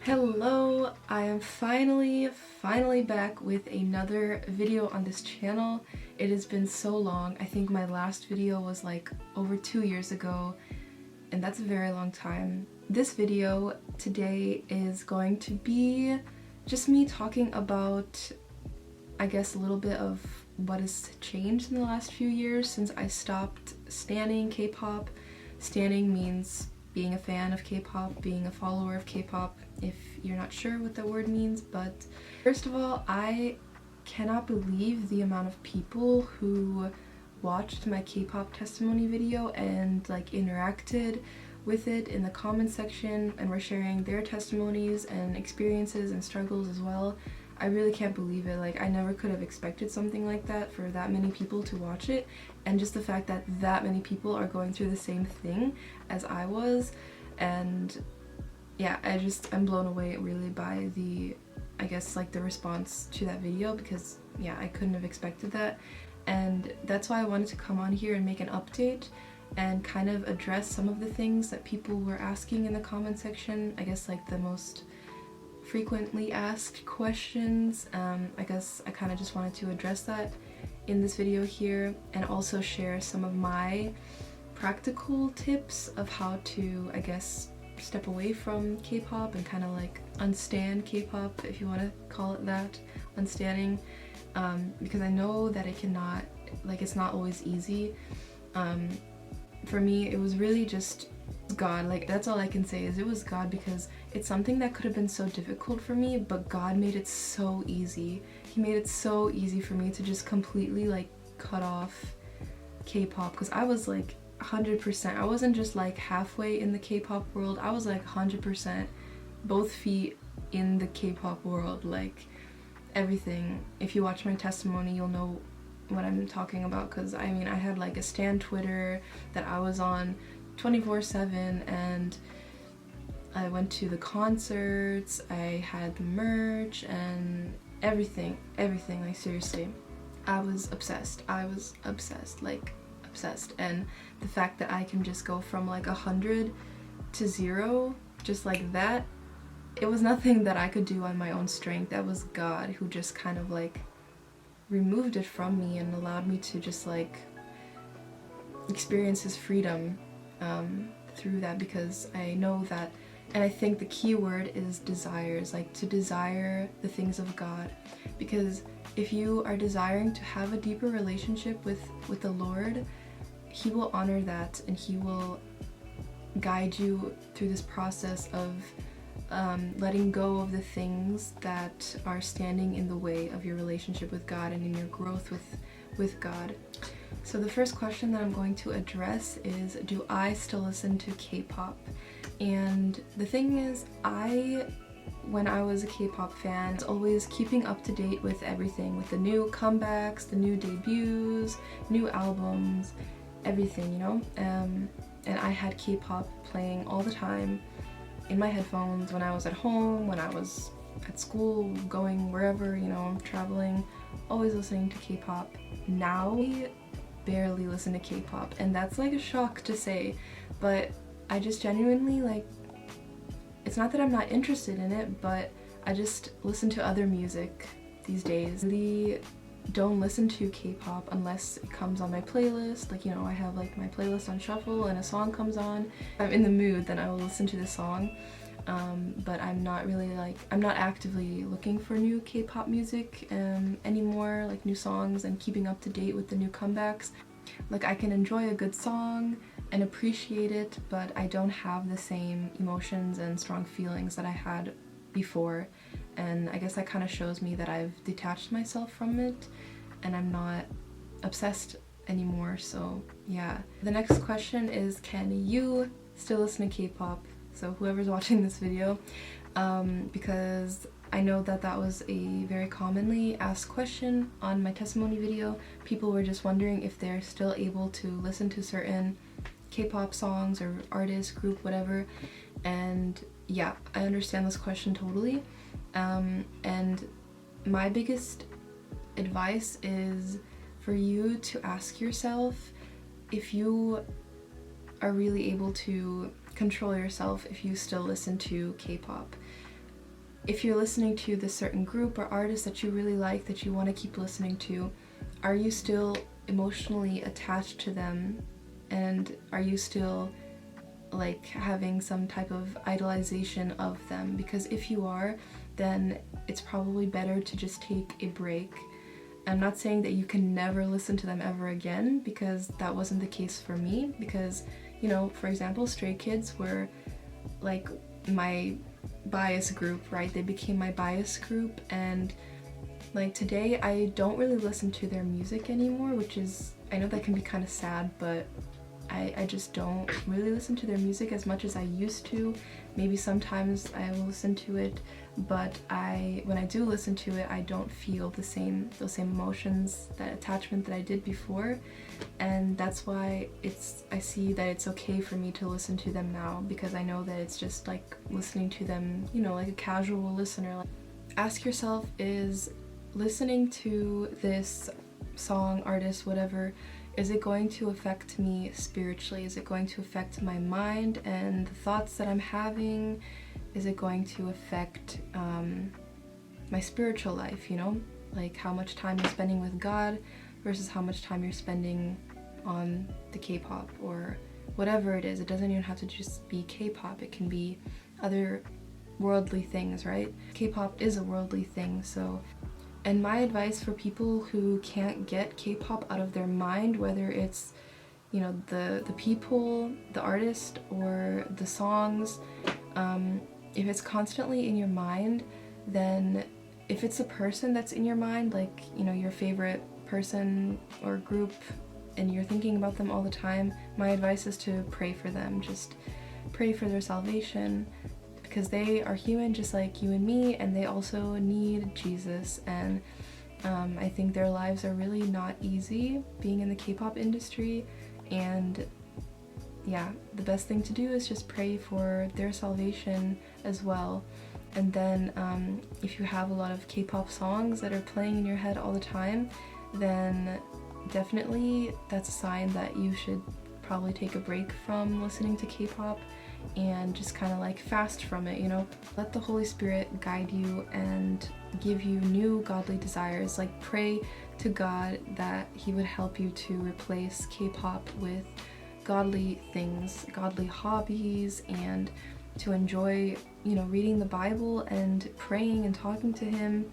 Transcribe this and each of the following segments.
Hello, I am finally back with another video on this channel. It has been so long. I think my last video was like over 2 years ago, and that's a very long time. This video today is going to be just me talking about, I guess, a little bit of what has changed in the last few years since I stopped standing K-pop. Standing means being a fan of K-pop, being a follower of K-pop, if you're not sure what that word means. But first of all, I cannot believe the amount of people who watched my K-pop testimony video and like interacted with it in the comment section and were sharing their testimonies and experiences and struggles as well. I really can't believe it. Like, I never could have expected something like that for that many people to watch it, and just the fact that that many people are going through the same thing as I was. And yeah, I'm blown away really by the, I guess, like the response to that video, because yeah, I couldn't have expected that. And that's why I wanted to come on here and make an update and kind of address some of the things that people were asking in the comment section. I guess like the most frequently asked questions. I guess I kind of just wanted to address that in this video here, and also share some of my practical tips of how to, I guess, step away from K-pop and kind of like unstand K-pop, if you want to call it that, unstanning, because I know that it cannot, like, it's not always easy. For me, it was really just God. Like, that's all I can say is it was God, because it's something that could have been so difficult for me, but God made it so easy. He made it so easy for me to just completely like cut off K-pop, because I was like 100%. I wasn't just like halfway in the K-pop world. I was like 100%, both feet in the K-pop world, like everything. If you watch my testimony, you'll know what I'm talking about, because I mean, I had like a stan Twitter that I was on 24/7, and I went to the concerts, I had the merch and everything, like seriously. I was obsessed, like obsessed. And the fact that I can just go from like 100 to 0 just like that, it was nothing that I could do on my own strength. That was God who just kind of like removed it from me and allowed me to just like experience his freedom through that, because I know that, and I think the key word is desires, like to desire the things of God. Because if you are desiring to have a deeper relationship with the Lord, He will honor that, and He will guide you through this process of letting go of the things that are standing in the way of your relationship with God and in your growth with God. So the first question that I'm going to address is, do I still listen to K-pop? And the thing is, when I was a K-pop fan, I was always keeping up to date with everything, with the new comebacks, the new debuts, new albums, everything, you know? And I had K-pop playing all the time in my headphones when I was at home, when I was at school, going wherever, you know, traveling, always listening to K-pop. Now, I barely listen to K-pop, and that's like a shock to say, but I just genuinely, like, it's not that I'm not interested in it, but I just listen to other music these days. I really don't listen to K-pop unless it comes on my playlist. Like, you know, I have like my playlist on shuffle and a song comes on. If I'm in the mood, then I will listen to the song. But I'm not really like, I'm not actively looking for new K-pop music anymore, like new songs, and keeping up to date with the new comebacks. Like, I can enjoy a good song and appreciate it, but I don't have the same emotions and strong feelings that I had before. And I guess that kind of shows me that I've detached myself from it and I'm not obsessed anymore. So yeah. The next question is, can you still listen to K-pop? So whoever's watching this video, because I know that that was a very commonly asked question on my testimony video. People were just wondering if they're still able to listen to certain K-pop songs or artist, group, whatever. And yeah, I understand this question totally. And my biggest advice is for you to ask yourself if you are really able to control yourself if you still listen to K-pop. if you're listening to this certain group or artist that you really like, that you want to keep listening to, are you still emotionally attached to them? And are you still like having some type of idolization of them? Because if you are, then it's probably better to just take a break. I'm not saying that you can never listen to them ever again, because that wasn't the case for me, because, you know, for example, Stray Kids were like my bias group, right? They became my bias group, and like today I don't really listen to their music anymore, which is, I know that can be kind of sad, but I just don't really listen to their music as much as I used to. Maybe sometimes I will listen to it, but when I do listen to it, I don't feel those same emotions, that attachment that I did before. And that's why I see that it's okay for me to listen to them now, because I know that it's just like listening to them, you know, like a casual listener. Like, ask yourself, is listening to this song, artist, whatever, is it going to affect me spiritually? Is it going to affect my mind and the thoughts that I'm having? Is it going to affect my spiritual life, you know? Like how much time you're spending with God versus how much time you're spending on the K-pop or whatever it is. It doesn't even have to just be K-pop. It can be other worldly things, right? K-pop is a worldly thing, so. And my advice for people who can't get K-pop out of their mind, whether it's, you know, the people, the artist, or the songs, if it's constantly in your mind, then if it's a person that's in your mind, like, you know, your favorite person or group, and you're thinking about them all the time, my advice is to pray for them. Just pray for their salvation, because they are human just like you and me, and they also need Jesus. And I think their lives are really not easy being in the K-pop industry, and yeah, the best thing to do is just pray for their salvation as well. And then if you have a lot of K-pop songs that are playing in your head all the time, then definitely that's a sign that you should probably take a break from listening to K-pop and just kind of like fast from it, you know? Let the Holy Spirit guide you and give you new godly desires. Like, pray to God that He would help you to replace K-pop with godly things, godly hobbies, and to enjoy, you know, reading the Bible and praying and talking to Him,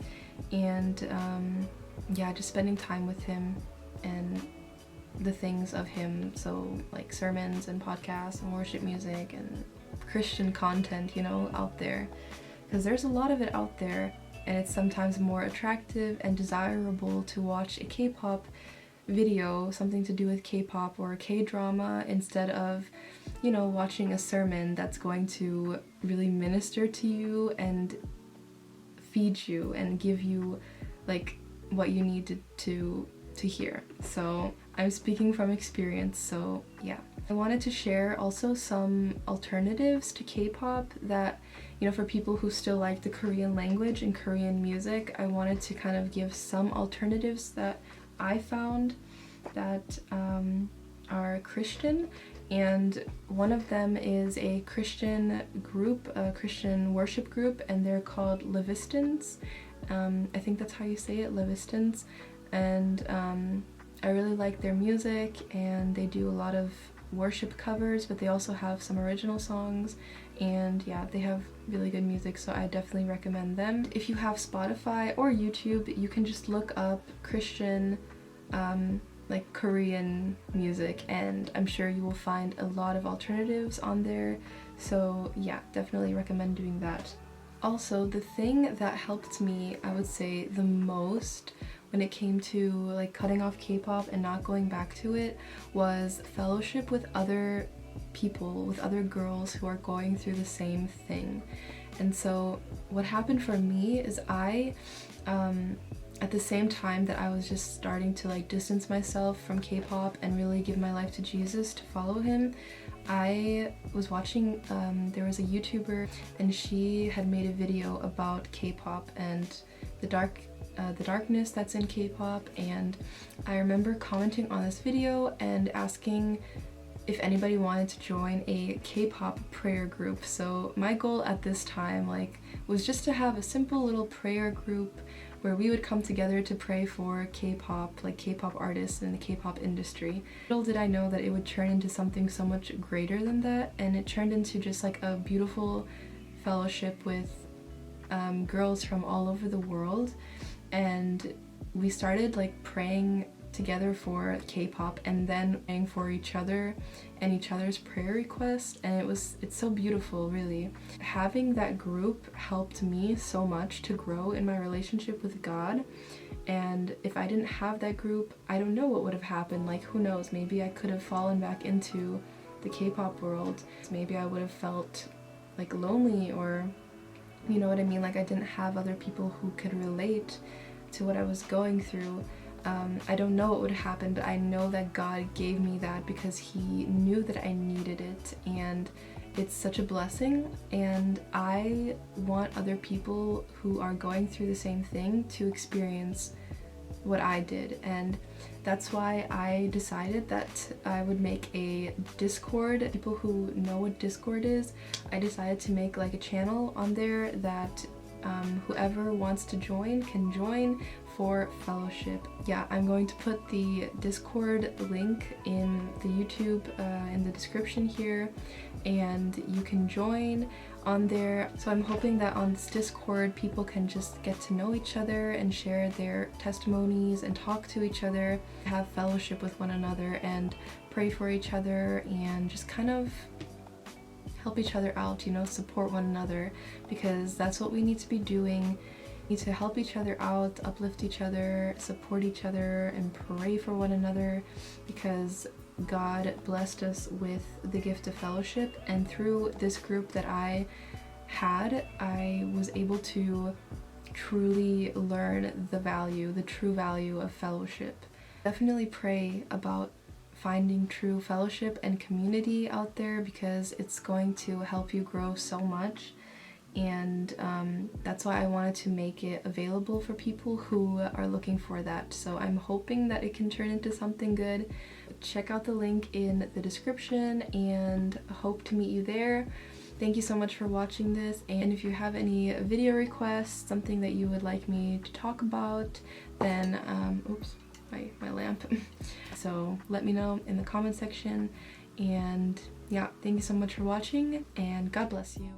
and yeah, just spending time with Him and the things of Him. So like sermons and podcasts and worship music and Christian content, you know, out there, because there's a lot of it out there, and it's sometimes more attractive and desirable to watch a K-pop video, something to do with K-pop or K-drama, instead of, you know, watching a sermon that's going to really minister to you and feed you and give you like what you need to hear. So I'm speaking from experience, so yeah. I wanted to share also some alternatives to K-pop that, you know, for people who still like the Korean language and Korean music, I wanted to kind of give some alternatives that I found that are Christian. And one of them is a Christian group, a Christian worship group, and they're called Levistins. I think that's how you say it, Levistins. And I really like their music, and they do a lot of worship covers, but they also have some original songs, and yeah, they have really good music, so I definitely recommend them. If you have Spotify or YouTube, you can just look up Christian like Korean music, and I'm sure you will find a lot of alternatives on there. So yeah, definitely recommend doing that. Also, the thing that helped me, I would say, the most when it came to like cutting off K-pop and not going back to it was fellowship with other people, with other girls who are going through the same thing. And so what happened for me is I at the same time that I was just starting to like distance myself from K-pop and really give my life to Jesus, to follow Him, I was watching, there was a YouTuber, and she had made a video about K-pop and the darkness that's in K-pop, and I remember commenting on this video and asking if anybody wanted to join a K-pop prayer group. So my goal at this time was just to have a simple little prayer group where we would come together to pray for K-pop, K-pop artists in the K-pop industry. Little did I know that it would turn into something so much greater than that, and it turned into just a beautiful fellowship with girls from all over the world. And we started praying together for K-pop and then praying for each other and each other's prayer requests, and it's so beautiful, really. Having that group helped me so much to grow in my relationship with God, and if I didn't have that group, I don't know what would have happened. Who knows, maybe I could have fallen back into the K-pop world. Maybe I would have felt lonely, or you know what I mean, I didn't have other people who could relate to what I was going through. I don't know what would happen, but I know that God gave me that because He knew that I needed it, and it's such a blessing, and I want other people who are going through the same thing to experience what I did. And that's why I decided that I would make a Discord. People who know what Discord is, I decided to make a channel on there that whoever wants to join can join for fellowship. Yeah, I'm going to put the Discord link in the YouTube in the description here, and you can join on there. So I'm hoping that on this Discord people can just get to know each other and share their testimonies and talk to each other, have fellowship with one another and pray for each other, and just kind of help each other out, support one another, because that's what we need to be doing. We need to help each other out, uplift each other, support each other, and pray for one another, because God blessed us with the gift of fellowship, and through this group that I had, I was able to truly learn the true value of fellowship. Definitely pray about finding true fellowship and community out there, because it's going to help you grow so much. And that's why I wanted to make it available for people who are looking for that. So I'm hoping that it can turn into something good. Check out the link in the description, and hope to meet you there. Thank you so much for watching this, and if you have any video requests, something that you would like me to talk about, then oops, my lamp. So let me know in the comment section, and yeah, thank you so much for watching, and God bless you.